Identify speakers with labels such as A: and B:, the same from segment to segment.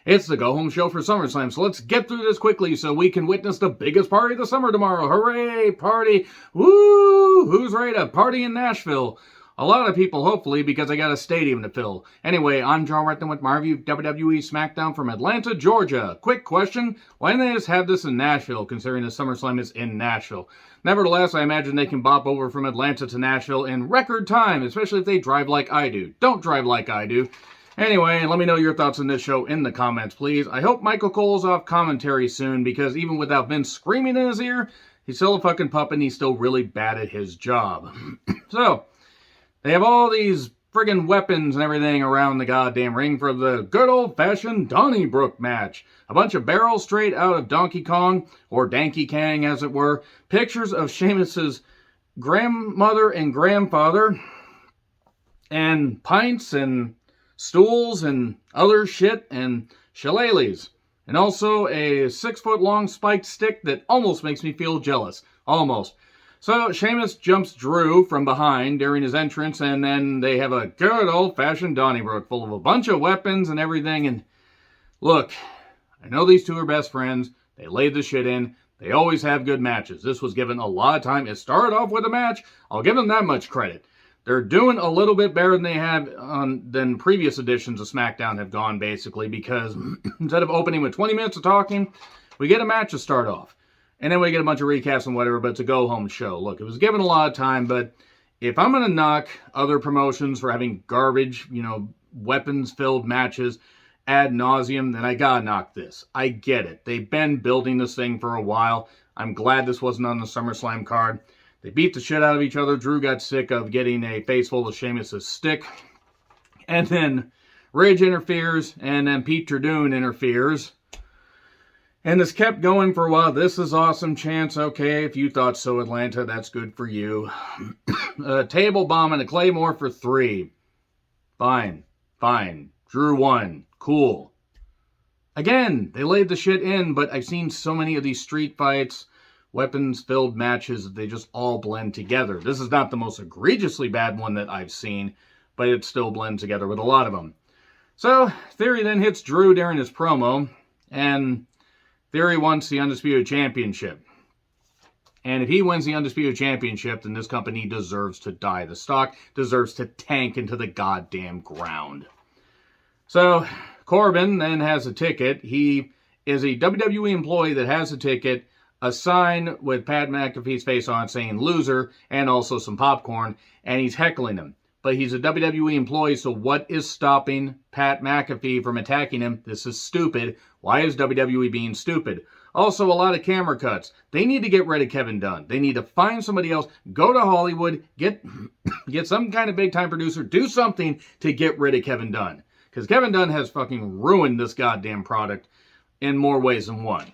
A: It's the go-home show for SummerSlam, so let's get through this quickly so we can witness the biggest party of the summer tomorrow. Hooray, party! Woo! Who's ready to party in Nashville? A lot of people, hopefully, because I got a stadium to fill. Anyway, I'm John Retton with my review of WWE Smackdown from Atlanta, Georgia. Quick question, why didn't they just have this in Nashville, considering the SummerSlam is in Nashville? Nevertheless, I imagine they can bop over from Atlanta to Nashville in record time, especially if they drive like I do. Don't drive like I do. Anyway, let me know your thoughts on this show in the comments, please. I hope Michael Cole's off commentary soon, because even without Vince screaming in his ear, he's still a fucking puppet and he's still really bad at his job. So, they have all these friggin' weapons and everything around the goddamn ring for the good old-fashioned Donnybrook match. A bunch of barrels straight out of Donkey Kong, or Danky Kang as it were. Pictures of Sheamus's grandmother and grandfather, and pints and stools and other shit and shillelaghs. And also a 6-foot-long spiked stick that almost makes me feel jealous. Almost. So Sheamus jumps Drew from behind during his entrance, and then they have a good old-fashioned Donnybrook full of a bunch of weapons and everything. And look, I know these two are best friends. They laid the shit in. They always have good matches. This was given a lot of time. It started off with a match. I'll give them that much credit. They're doing a little bit better than they have than previous editions of SmackDown have gone, basically, because instead of opening with 20 minutes of talking, we get a match to start off. And then we get a bunch of recaps and whatever, but it's a go-home show. Look, it was given a lot of time, but if I'm going to knock other promotions for having garbage, weapons-filled matches ad nauseum, then I gotta knock this. I get it. They've been building this thing for a while. I'm glad this wasn't on the SummerSlam card. They beat the shit out of each other. Drew got sick of getting a face full of Sheamus' stick. And then Ridge interferes, and then Pete Turdoon interferes. And this kept going for a while. This is awesome, Chance. Okay, if you thought so, Atlanta, that's good for you. A table bomb and a Claymore for 3. Fine. Drew won. Cool. Again, they laid the shit in, but I've seen so many of these street fights, weapons-filled matches, they just all blend together. This is not the most egregiously bad one that I've seen, but it still blends together with a lot of them. So, Theory then hits Drew during his promo, and Theory wants the Undisputed Championship. And if he wins the Undisputed Championship, then this company deserves to die. The stock deserves to tank into the goddamn ground. So, Corbin then has a ticket. He is a WWE employee that has a ticket, a sign with Pat McAfee's face on saying loser, and also some popcorn, and he's heckling him. But he's a WWE employee, so what is stopping Pat McAfee from attacking him? This is stupid. Why is WWE being stupid? Also, a lot of camera cuts. They need to get rid of Kevin Dunn. They need to find somebody else, go to Hollywood, get some kind of big-time producer, do something to get rid of Kevin Dunn. Because Kevin Dunn has fucking ruined this goddamn product in more ways than one.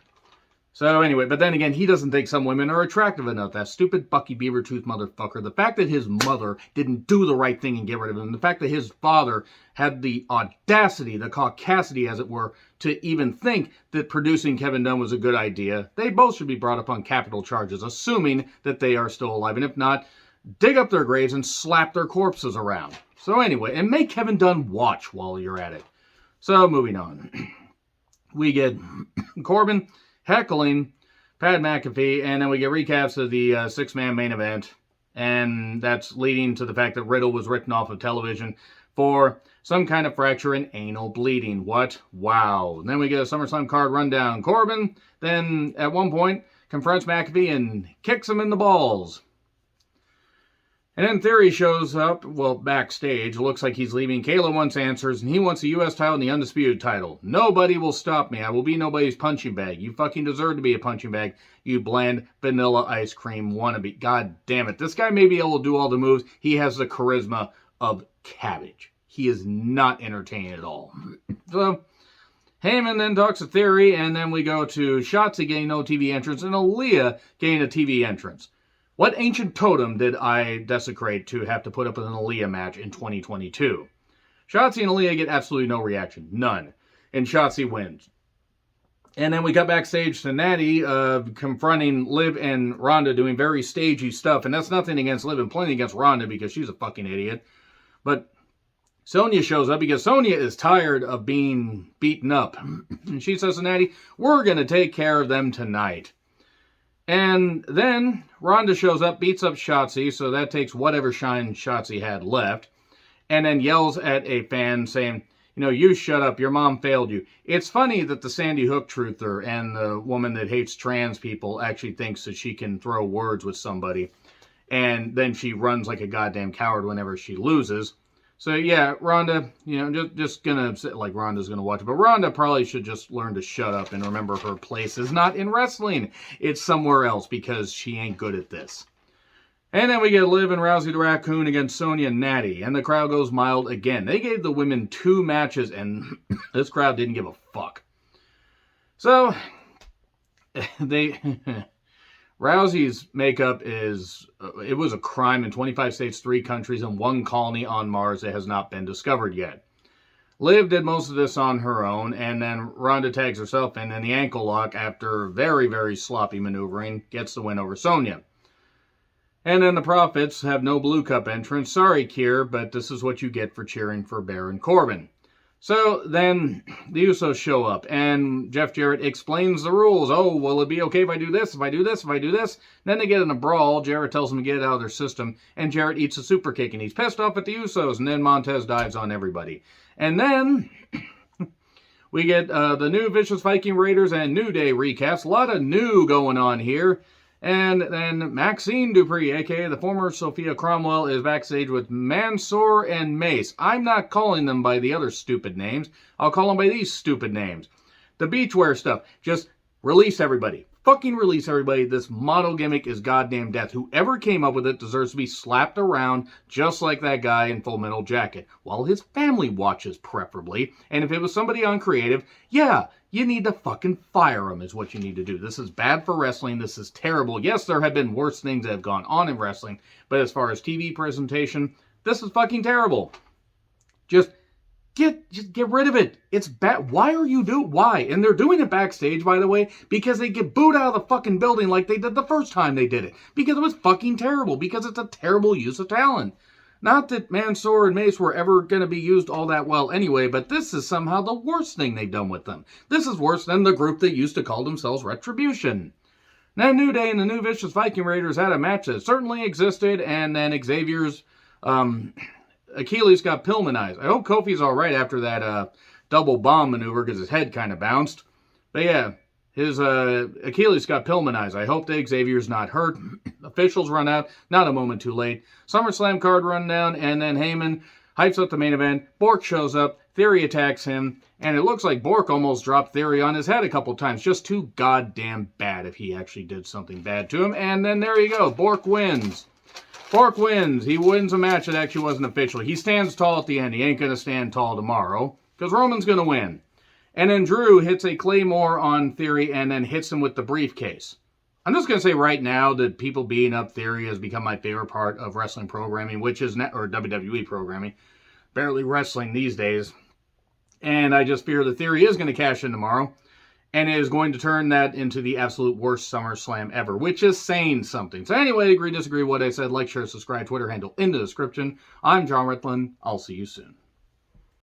A: So anyway, but then again, he doesn't think some women are attractive enough. That stupid Bucky Beavertooth motherfucker. The fact that his mother didn't do the right thing and get rid of him. The fact that his father had the audacity, the caucasity as it were, to even think that producing Kevin Dunn was a good idea. They both should be brought up on capital charges, assuming that they are still alive. And if not, dig up their graves and slap their corpses around. So anyway, and make Kevin Dunn watch while you're at it. So moving on. We get Corbin heckling Pat McAfee, and then we get recaps of the 6-man main event, and that's leading to the fact that Riddle was written off of television for some kind of fracture and anal bleeding. What? Wow. And then we get a SummerSlam card rundown. Corbin then, at one point, confronts McAfee and kicks him in the balls. And then Theory shows up, backstage. Looks like he's leaving. Kayla wants answers, and he wants the U.S. title and the Undisputed title. Nobody will stop me. I will be nobody's punching bag. You fucking deserve to be a punching bag, you bland vanilla ice cream wannabe. God damn it. This guy may be able to do all the moves. He has the charisma of cabbage. He is not entertaining at all. So, Heyman then talks to Theory, and then we go to Shotzi getting no TV entrance, and Aaliyah getting a TV entrance. What ancient totem did I desecrate to have to put up with an Aaliyah match in 2022? Shotzi and Aaliyah get absolutely no reaction. None. And Shotzi wins. And then we got backstage to Natty confronting Liv and Ronda doing very stagey stuff. And that's nothing against Liv and plenty against Ronda because she's a fucking idiot. But Sonya shows up because Sonya is tired of being beaten up. And she says to Natty, we're going to take care of them tonight. And then Ronda shows up, beats up Shotzi, so that takes whatever shine Shotzi had left, and then yells at a fan saying, you shut up, your mom failed you. It's funny that the Sandy Hook truther and the woman that hates trans people actually thinks that she can throw words with somebody, and then she runs like a goddamn coward whenever she loses. So yeah, Ronda, just gonna sit like Ronda's gonna watch it. But Ronda probably should just learn to shut up and remember her place is not in wrestling. It's somewhere else because she ain't good at this. And then we get Liv and Rousey the Raccoon against Sonya and Natty. And the crowd goes mild again. They gave the women 2 matches and this crowd didn't give a fuck. So, Rousey's makeup it was a crime in 25 states, 3 countries, and 1 colony on Mars that has not been discovered yet. Liv did most of this on her own, and then Ronda tags herself in, and the ankle lock, after very, very sloppy maneuvering, gets the win over Sonya. And then the Profits have no Blue Cup entrance. Sorry, Keir, but this is what you get for cheering for Baron Corbin. So then the Usos show up, and Jeff Jarrett explains the rules. Oh, will it be okay if I do this, if I do this, if I do this? Then they get in a brawl. Jarrett tells them to get it out of their system, and Jarrett eats a super kick, and he's pissed off at the Usos, and then Montez dives on everybody. And then we get the new Vicious Viking Raiders and New Day recaps. A lot of new going on here. And then Maxine Dupree, a.k.a. the former Sophia Cromwell, is backstage with Mansoor and Mace. I'm not calling them by the other stupid names. I'll call them by these stupid names. The beachwear stuff. Just release everybody. Fucking release everybody. This model gimmick is goddamn death. Whoever came up with it deserves to be slapped around just like that guy in Full Metal Jacket. While his family watches, preferably. And if it was somebody on creative, yeah, you need to fucking fire him is what you need to do. This is bad for wrestling. This is terrible. Yes, there have been worse things that have gone on in wrestling. But as far as TV presentation, this is fucking terrible. Just get rid of it. It's bad. Why? And they're doing it backstage, by the way, because they get booed out of the fucking building like they did the first time they did it. Because it was fucking terrible. Because it's a terrible use of talent. Not that Mansoor and Mace were ever going to be used all that well anyway, but this is somehow the worst thing they've done with them. This is worse than the group that used to call themselves Retribution. Now, New Day and the new Vicious Viking Raiders had a match that certainly existed, and then Xavier's Achilles got Pillmanized. I hope Kofi's all right after that double bomb maneuver because his head kind of bounced. But yeah, his Achilles got Pillmanized. I hope that Xavier's not hurt. Officials run out. Not a moment too late. SummerSlam card run down, and then Heyman hypes up the main event. Bork shows up. Theory attacks him, and it looks like Bork almost dropped Theory on his head a couple times. Just too goddamn bad if he actually did something bad to him. And then there you go. Bork wins. Bork wins. He wins a match that actually wasn't official. He stands tall at the end. He ain't going to stand tall tomorrow because Roman's going to win. And then Drew hits a Claymore on Theory and then hits him with the briefcase. I'm just going to say right now that people beating up Theory has become my favorite part of wrestling programming, which is or WWE programming. Barely wrestling these days. And I just fear the Theory is going to cash in tomorrow and is going to turn that into the absolute worst SummerSlam ever, which is saying something. So anyway, agree, disagree, what I said, like, share, subscribe, Twitter handle in the description. I'm John Ritlin. I'll see you soon.